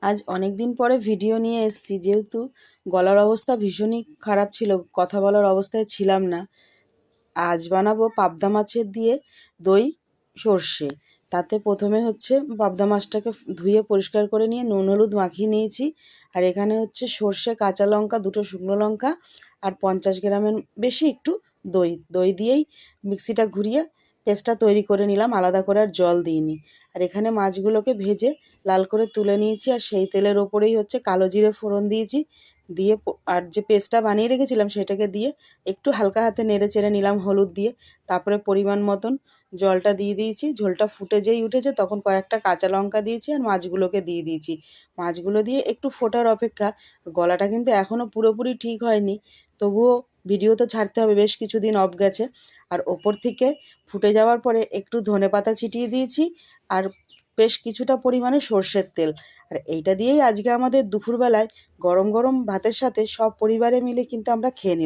আজ অনেক দিন পরে ভিডিও নিয়ে এসেছি, যেহেতু গলার অবস্থা ভীষণই খারাপ ছিল, কথা বলার অবস্থায় ছিলাম না। আজ বানাবো পাবদা মাছের দিয়ে দই সর্ষে। তাতে প্রথমে হচ্ছে পাবদা মাছটাকে ধুয়ে পরিষ্কার করে নিয়ে নুন হলুদ মাখিয়ে নিয়েছি। আর এখানে হচ্ছে সর্ষে, কাঁচা লঙ্কা, দুটো শুকনো লঙ্কা আর 50 গ্রামের বেশি একটু দই দই দিয়েই মিক্সিটা ঘুরিয়ে পেস্টটা তৈরি করে নিলাম, আলাদা করে আর জল দিইনি। আর এখানে মাছগুলোকে ভেজে লাল করে তুলে নিয়েছি, আর সেই তেলের ওপরেই হচ্ছে কালো জিরে ফোড়ন দিয়েছি। দিয়ে আর যে পেস্টটা বানিয়ে রেখেছিলাম সেটাকে দিয়ে একটু হালকা হাতে নেড়ে চেড়ে নিলাম হলুদ দিয়ে। তারপরে পরিমাণ মতন জলটা দিয়ে দিয়েছি। ঝোলটা ফুটে যেই উঠেছে তখন কয়েকটা কাঁচা লঙ্কা দিয়েছি আর মাছগুলোকে দিয়ে দিয়েছি। মাছগুলো দিয়ে একটু ফোটার অপেক্ষা। গলাটা কিন্তু এখনও পুরোপুরি ঠিক হয়নি, তবুও ভিডিও তো ছাড়তে হবে, বেশ কিছুদিন অফ গেছে। আর ওপর থেকে ফুটে যাওয়ার পরে একটু ধনেপাতা ছিটিয়ে দিয়েছি আর বেশ কিছুটা পরিমাণে সর্ষের তেল। আর এইটা দিয়েই আজকে আমাদের দুপুরবেলায় গরম গরম ভাতের সাথে সব পরিবারে মিলে কিন্তু আমরা খেয়ে নিই।